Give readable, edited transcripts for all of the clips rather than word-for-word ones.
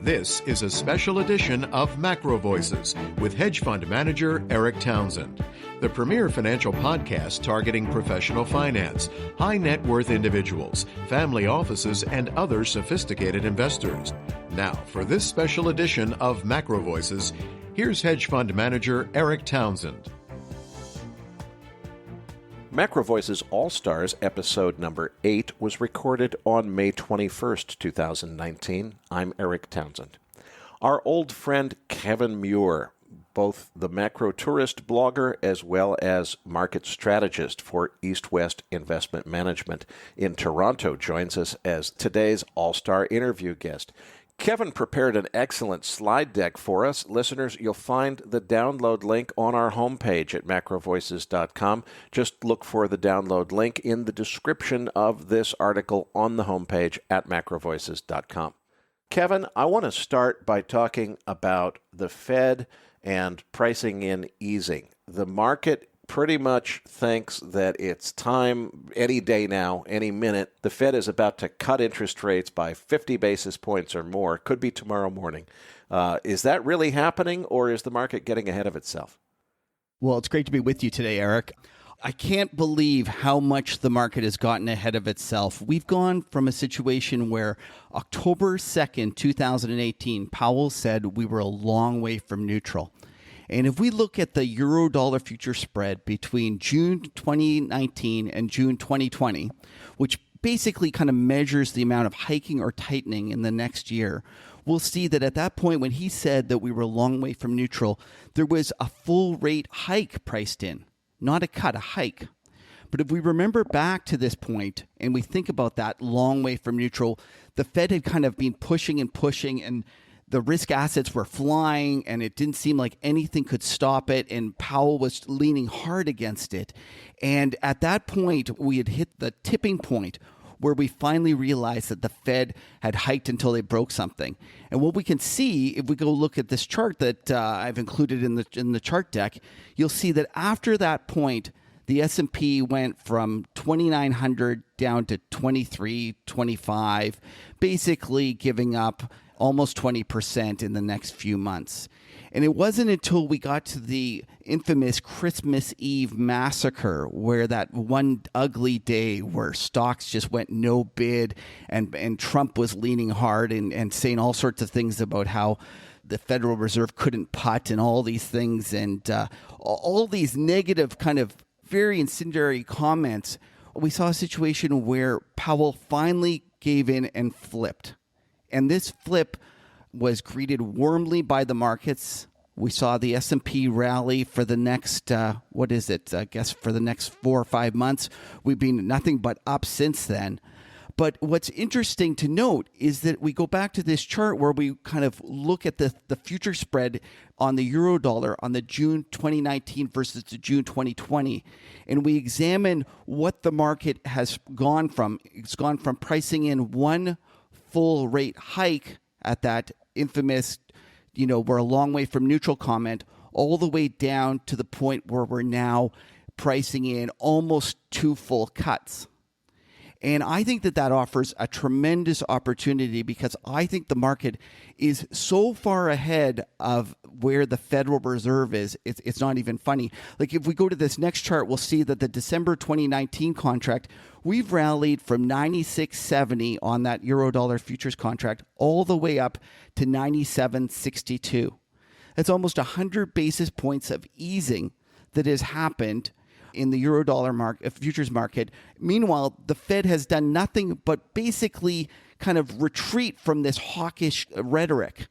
This is a special edition of MacroVoices with hedge fund manager Eric Townsend, the premier financial podcast targeting professional finance, high net worth individuals, family offices, and other sophisticated investors. Now, for this special edition of MacroVoices, here's hedge fund manager Eric Townsend. MacroVoices All Stars episode number 8 was recorded on May 21st, 2019. I'm Eric Townsend. Our old friend Kevin Muir, both the macro tourist blogger as well as market strategist for East West Investment Management in Toronto, joins us as today's All-Star interview guest. Kevin prepared an excellent slide deck for us. Listeners, you'll find the download link on our homepage at macrovoices.com. Just look for the download link in the description of this article on the homepage at macrovoices.com. Kevin, I want to start by talking about the Fed and pricing in easing. The market pretty much thinks that it's time any day now, any minute. The Fed is about to cut interest rates by 50 basis points or more. Could be tomorrow morning. Is that really happening, or is the market getting ahead of itself? Well, it's great to be with you today, Eric. I can't believe how much the market has gotten ahead of itself. We've gone from a situation where October 2nd, 2018, Powell said we were a long way from neutral. And if we look at the euro-dollar future spread between June 2019 and June 2020, which basically kind of measures the amount of hiking or tightening in the next year, we'll see that at that point when he said that we were a long way from neutral, there was a full rate hike priced in, not a cut, a hike. But if we remember back to this point and we think about that long way from neutral, the Fed had kind of been pushing and the risk assets were flying, and it didn't seem like anything could stop it, and Powell was leaning hard against it. And at that point, we had hit the tipping point where we finally realized that the Fed had hiked until they broke something. And what we can see, if we go look at this chart that I've included in the chart deck, you'll see that after that point, the S&P went from 2,900 down to 23, 25, basically giving up almost 20% in the next few months. And it wasn't until we got to the infamous Christmas Eve massacre, where that one ugly day where stocks just went no bid and Trump was leaning hard and saying all sorts of things about how the Federal Reserve couldn't putt and all these things and all these negative kind of very incendiary comments. We saw a situation where Powell finally gave in and flipped. And this flip was greeted warmly by the markets. We saw the S&P rally for the next, for the next 4 or 5 months. We've been nothing but up since then. But what's interesting to note is that we go back to this chart where we kind of look at the future spread on the euro dollar on the June 2019 versus the June 2020. And we examine what the market has gone from. It's gone from pricing in one full rate hike at that infamous, we're a long way from neutral comment, all the way down to the point where we're now pricing in almost 2 full cuts. And I think that offers a tremendous opportunity because I think the market is so far ahead of where the Federal Reserve is. It's not even funny. Like if we go to this next chart, we'll see that the December 2019 contract, we've rallied from 96.70 on that euro-dollar futures contract all the way up to 97.62. That's almost 100 basis points of easing that has happened in the euro-dollar futures market. Meanwhile, the Fed has done nothing but basically kind of retreat from this hawkish rhetoric.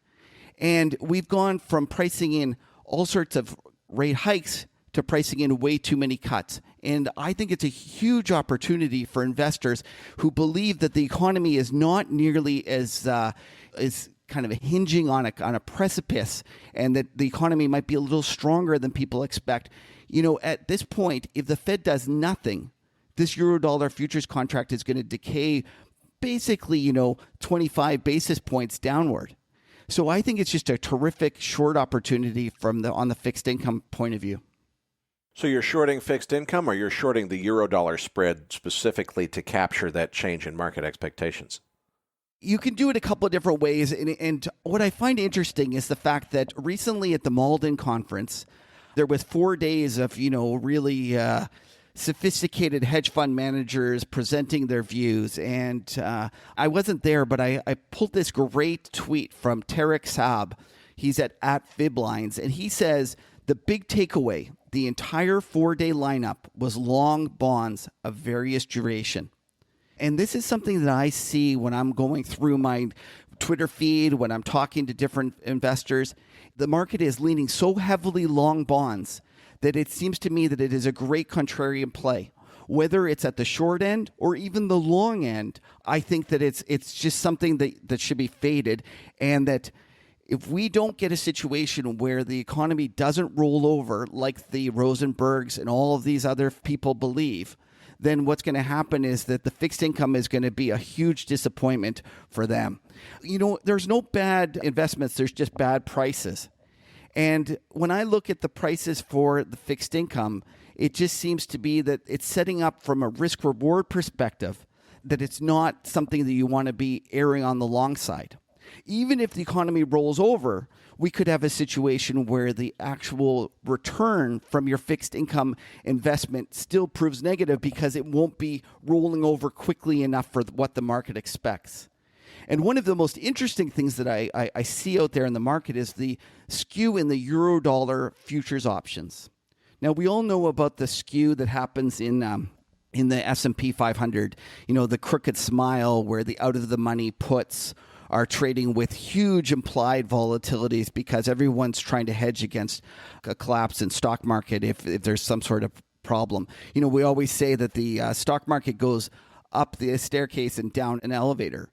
And we've gone from pricing in all sorts of rate hikes to pricing in way too many cuts. And I think it's a huge opportunity for investors who believe that the economy is not nearly as kind of hinging on a precipice, and that the economy might be a little stronger than people expect. At this point, if the Fed does nothing, this euro-dollar futures contract is going to decay basically, 25 basis points downward. So I think it's just a terrific short opportunity on the fixed income point of view. So you're shorting fixed income, or you're shorting the euro-dollar spread specifically to capture that change in market expectations? You can do it a couple of different ways. And what I find interesting is the fact that recently at the Malden conference, there was 4 days of, really sophisticated hedge fund managers presenting their views. And I wasn't there, but I pulled this great tweet from Tarek Saab. He's at FibLines, and he says the big takeaway, the entire 4-day lineup was long bonds of various duration. And this is something that I see when I'm going through my Twitter feed, when I'm talking to different investors. The market is leaning so heavily long bonds that it seems to me that it is a great contrarian play. Whether it's at the short end or even the long end, I think that it's just something that should be faded, and that if we don't get a situation where the economy doesn't roll over like the Rosenbergs and all of these other people believe, then what's going to happen is that the fixed income is going to be a huge disappointment for them. There's no bad investments, there's just bad prices. And when I look at the prices for the fixed income, it just seems to be that it's setting up from a risk-reward perspective that it's not something that you want to be erring on the long side. Even if the economy rolls over, we could have a situation where the actual return from your fixed income investment still proves negative because it won't be rolling over quickly enough for what the market expects. And one of the most interesting things that I see out there in the market is the skew in the euro-dollar futures options. Now, we all know about the skew that happens in the S&P 500, the crooked smile where the out-of-the-money puts are trading with huge implied volatilities because everyone's trying to hedge against a collapse in stock market if there's some sort of problem. We always say that the stock market goes up the staircase and down an elevator.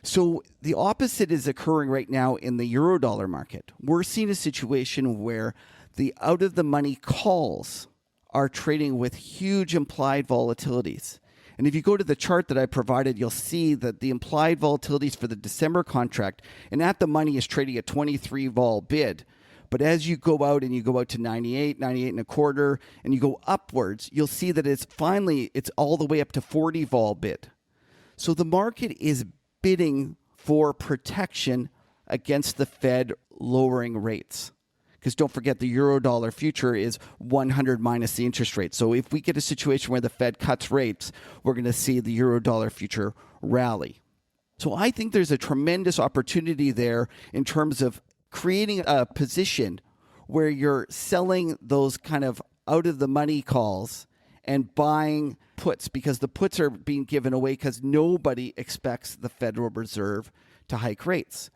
So the opposite is occurring right now in the euro-dollar market. We're seeing a situation where the out-of-the-money calls are trading with huge implied volatilities. And if you go to the chart that I provided, you'll see that the implied volatilities for the December contract and at the money is trading at 23 vol bid. But as you go out and you go out to 98, 98 and a quarter, and you go upwards, you'll see that it's all the way up to 40 vol bid. So the market is bidding for protection against the Fed lowering rates. Because don't forget, the euro-dollar future is 100 minus the interest rate. So if we get a situation where the Fed cuts rates, we're going to see the euro-dollar future rally. So I think there's a tremendous opportunity there in terms of creating a position where you're selling those kind of out-of-the-money calls and buying puts, because the puts are being given away because nobody expects the Federal Reserve to hike rates.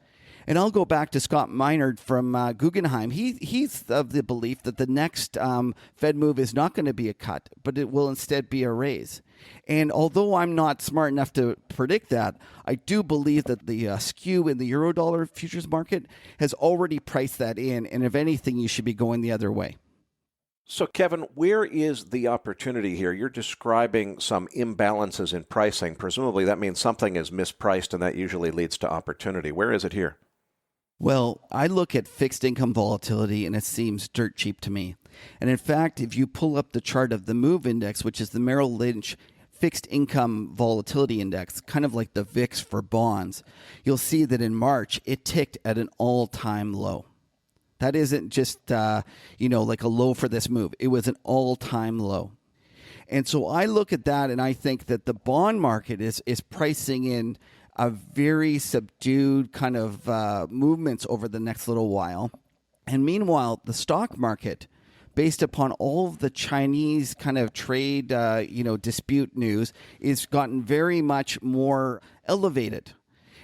And I'll go back to Scott Minerd from Guggenheim. He's of the belief that the next Fed move is not going to be a cut, but it will instead be a raise. And although I'm not smart enough to predict that, I do believe that the skew in the eurodollar futures market has already priced that in. And if anything, you should be going the other way. So, Kevin, where is the opportunity here? You're describing some imbalances in pricing. Presumably that means something is mispriced, and that usually leads to opportunity. Where is it here? Well, I look at fixed income volatility, and it seems dirt cheap to me. And in fact, if you pull up the chart of the MOVE index, which is the Merrill Lynch Fixed Income Volatility Index, kind of like the VIX for bonds, you'll see that in March, it ticked at an all-time low. That isn't just, like a low for this move. It was an all-time low. And so I look at that, and I think that the bond market is pricing in a very subdued kind of movements over the next little while. And meanwhile, the stock market, based upon all of the Chinese kind of trade, dispute news, is gotten very much more elevated.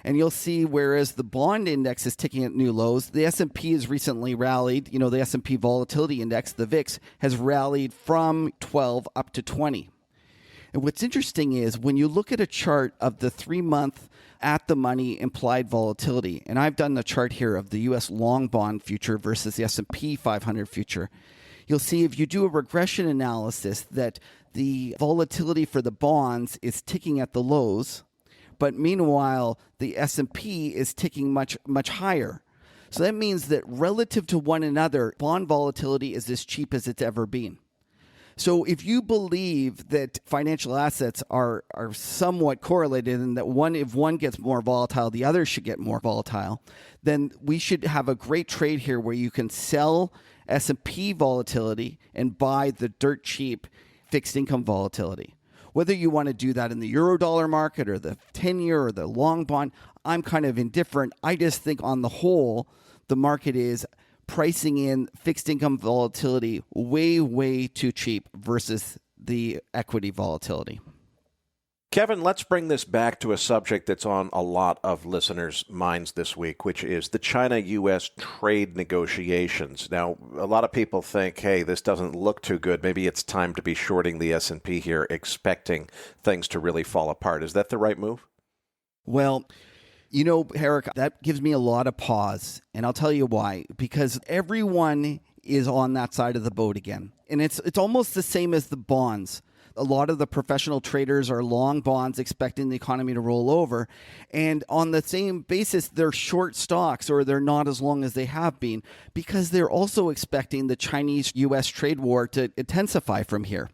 And you'll see, whereas the bond index is ticking at new lows, the S&P has recently rallied. The S&P Volatility Index, the VIX, has rallied from 12 up to 20. And what's interesting is when you look at a chart of the 3-month at-the-money implied volatility, and I've done the chart here of the U.S. long bond future versus the S&P 500 future, you'll see if you do a regression analysis that the volatility for the bonds is ticking at the lows, but meanwhile, the S&P is ticking much, much higher. So that means that relative to one another, bond volatility is as cheap as it's ever been. So if you believe that financial assets are somewhat correlated and that if one gets more volatile, the other should get more volatile, then we should have a great trade here where you can sell S&P volatility and buy the dirt cheap fixed income volatility. Whether you want to do that in the Eurodollar market or the 10-year or the long bond, I'm kind of indifferent. I just think on the whole, the market is pricing in fixed income volatility way, way too cheap versus the equity volatility. Kevin, let's bring this back to a subject that's on a lot of listeners' minds this week, which is the China-U.S. trade negotiations. Now, a lot of people think, hey, this doesn't look too good. Maybe it's time to be shorting the S&P here, expecting things to really fall apart. Is that the right move? Well, you know, Eric, that gives me a lot of pause, and I'll tell you why. Because everyone is on that side of the boat again, and it's almost the same as the bonds. A lot of the professional traders are long bonds expecting the economy to roll over. And on the same basis, they're short stocks or they're not as long as they have been because they're also expecting the Chinese-U.S. trade war to intensify from here.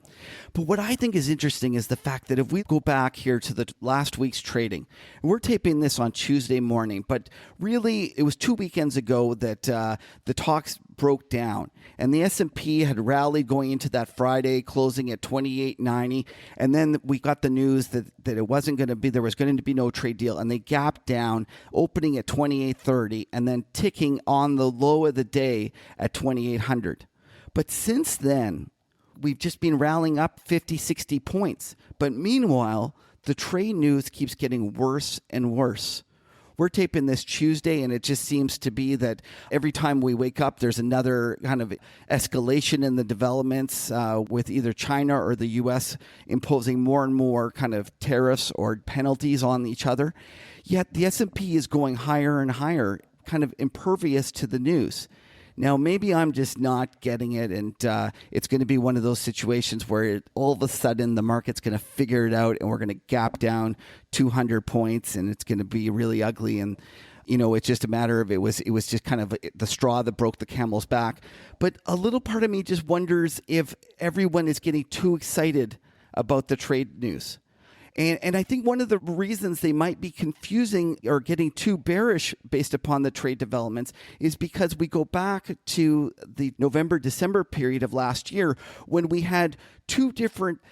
But what I think is interesting is the fact that if we go back here to the last week's trading, we're taping this on Tuesday morning, but really it was 2 weekends ago that the talks broke down and the S&P had rallied going into that Friday, closing at 28.90, and then we got the news that it wasn't going to be, there was going to be no trade deal, and they gapped down, opening at 28.30 and then ticking on the low of the day at 2800. But since then, we've just been rallying up 50, 60 points. But meanwhile, the trade news keeps getting worse and worse. We're taping this Tuesday, and it just seems to be that every time we wake up, there's another kind of escalation in the developments with either China or the U.S. imposing more and more kind of tariffs or penalties on each other. Yet the S&P is going higher and higher, kind of impervious to the news. Now, maybe I'm just not getting it, and it's going to be one of those situations where all of a sudden the market's going to figure it out, and we're going to gap down 200 points, and it's going to be really ugly. And you know, it's just a matter of it was just kind of the straw that broke the camel's back. But a little part of me just wonders if everyone is getting too excited about the trade news. And I think one of the reasons they might be confusing or getting too bearish based upon the trade developments is because we go back to the November-December period of last year when we had two different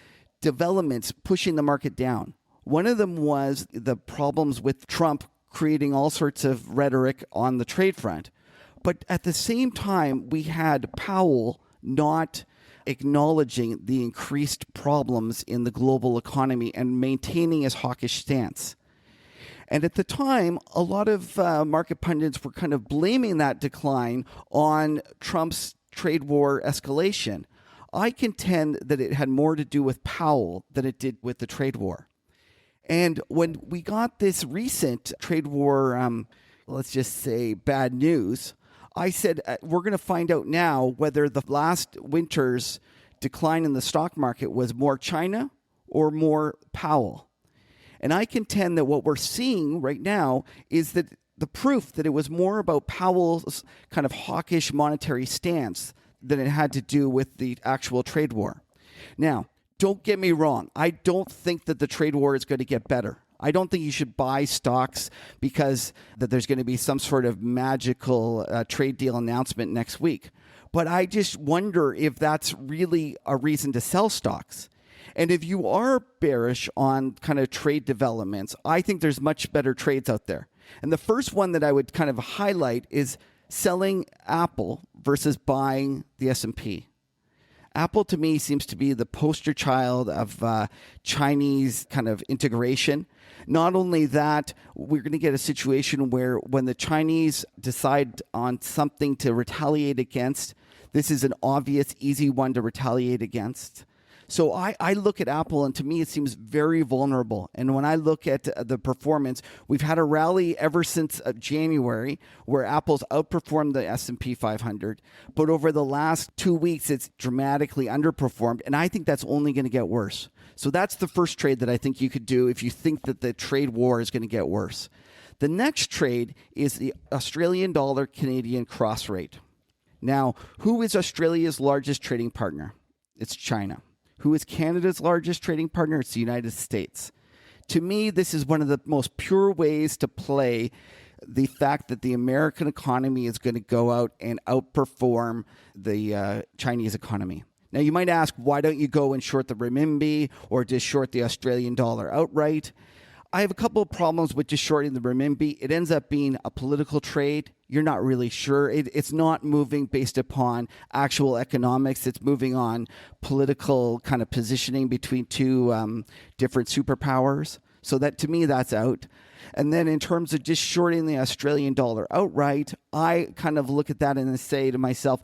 developments pushing the market down. One of them was the problems with Trump creating all sorts of rhetoric on the trade front. But at the same time, we had Powell not acknowledging the increased problems in the global economy and maintaining his hawkish stance. And at the time, a lot of market pundits were kind of blaming that decline on Trump's trade war escalation. I contend that it had more to do with Powell than it did with the trade war. And when we got this recent trade war, let's just say bad news, I said, we're going to find out now whether the last winter's decline in the stock market was more China or more Powell. And I contend that what we're seeing right now is that the proof that it was more about Powell's kind of hawkish monetary stance than it had to do with the actual trade war. Now, don't get me wrong. I don't think that the trade war is going to get better. I don't think you should buy stocks because that there's going to be some sort of magical trade deal announcement next week. But I just wonder if that's really a reason to sell stocks. And if you are bearish on kind of trade developments, I think there's much better trades out there. And the first one that I would kind of highlight is selling Apple versus buying the S&P. Apple, to me, seems to be the poster child of Chinese kind of integration. Not only that, we're going to get a situation where when the Chinese decide on something to retaliate against, this is an obvious, easy one to retaliate against. So I look at Apple, and to me, it seems very vulnerable. And when I look at the performance, we've had a rally ever since January where Apple's outperformed the S&P 500. But over the last 2 weeks, it's dramatically underperformed. And I think that's only going to get worse. So that's the first trade that I think you could do if you think that the trade war is going to get worse. The next trade is the Australian dollar Canadian cross rate. Now, who is Australia's largest trading partner? It's China. Who is Canada's largest trading partner? It's the United States. To me, this is one of the most pure ways to play the fact that the American economy is going to go out and outperform the Chinese economy. Now, you might ask, why don't you go and short the renminbi or just short the Australian dollar outright? I have a couple of problems with just shorting the renminbi. It ends up being a political trade. You're not really sure. It's not moving based upon actual economics. It's moving on political kind of positioning between two different superpowers. So that, to me, that's out. And then in terms of just shorting the Australian dollar outright, I kind of look at that and say to myself,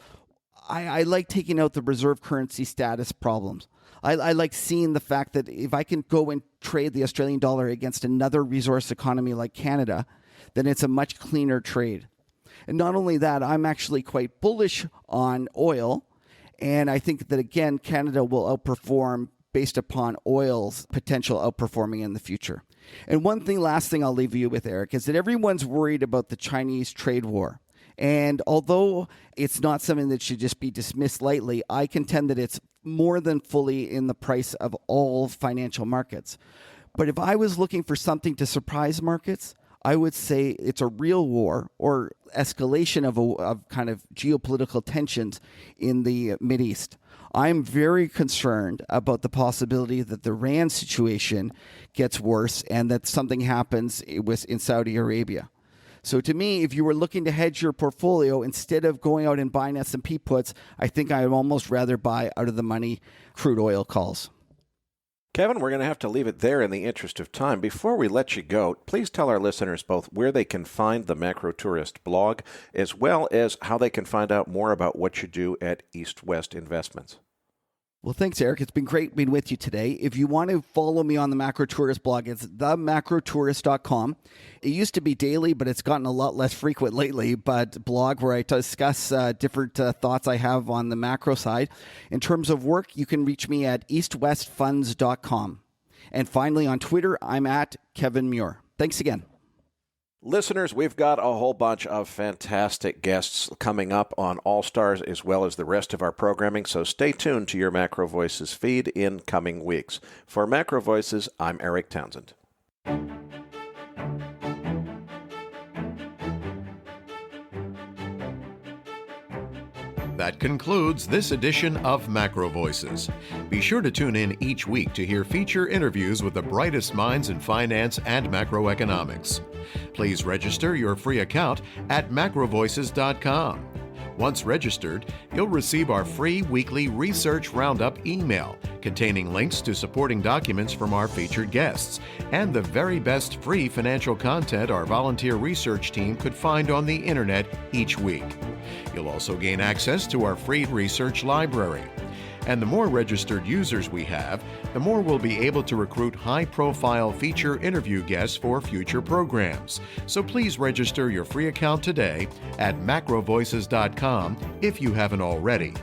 I like taking out the reserve currency status problems. I like seeing the fact that if I can go and trade the Australian dollar against another resource economy like Canada, then it's a much cleaner trade. And not only that, I'm actually quite bullish on oil. And I think that, again, Canada will outperform based upon oil's potential outperforming in the future. And last thing I'll leave you with, Eric, is that everyone's worried about the Chinese trade war. And although it's not something that should just be dismissed lightly, I contend that it's more than fully in the price of all financial markets. But if I was looking for something to surprise markets, I would say it's a real war or escalation of kind of geopolitical tensions in the Mideast. I'm very concerned about the possibility that the Iran situation gets worse and that something happens in Saudi Arabia. So to me, if you were looking to hedge your portfolio, instead of going out and buying S&P puts, I think I would almost rather buy out of the money crude oil calls. Kevin, we're going to have to leave it there in the interest of time. Before we let you go, please tell our listeners both where they can find the Macro Tourist blog, as well as how they can find out more about what you do at East West Investments. Well, thanks, Eric. It's been great being with you today. If you want to follow me on the Macro Tourist blog, it's themacrotourist.com. It used to be daily, but it's gotten a lot less frequent lately, but blog where I discuss different thoughts I have on the macro side. In terms of work, you can reach me at eastwestfunds.com. And finally, on Twitter, I'm at Kevin Muir. Thanks again. Listeners, we've got a whole bunch of fantastic guests coming up on All Stars as well as the rest of our programming, so stay tuned to your Macro Voices feed in coming weeks. For Macro Voices, I'm Eric Townsend. That concludes this edition of Macro Voices. Be sure to tune in each week to hear feature interviews with the brightest minds in finance and macroeconomics. Please register your free account at macrovoices.com. Once registered, you'll receive our free weekly Research Roundup email containing links to supporting documents from our featured guests and the very best free financial content our volunteer research team could find on the internet each week. You'll also gain access to our free research library. And the more registered users we have, the more we'll be able to recruit high-profile feature interview guests for future programs. So please register your free account today at macrovoices.com if you haven't already.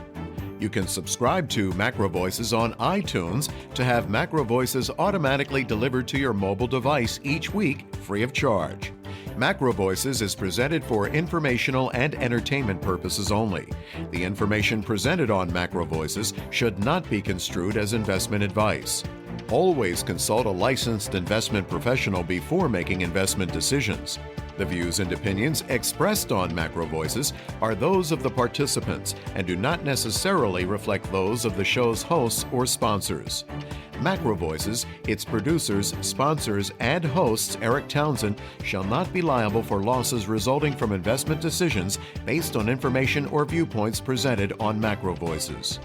You can subscribe to Macro Voices on iTunes to have Macro Voices automatically delivered to your mobile device each week, free of charge. Macro Voices is presented for informational and entertainment purposes only. The information presented on Macro Voices should not be construed as investment advice. Always consult a licensed investment professional before making investment decisions. The views and opinions expressed on Macro Voices are those of the participants and do not necessarily reflect those of the show's hosts or sponsors. Macro Voices, its producers, sponsors, and hosts, Eric Townsend, shall not be liable for losses resulting from investment decisions based on information or viewpoints presented on Macro Voices.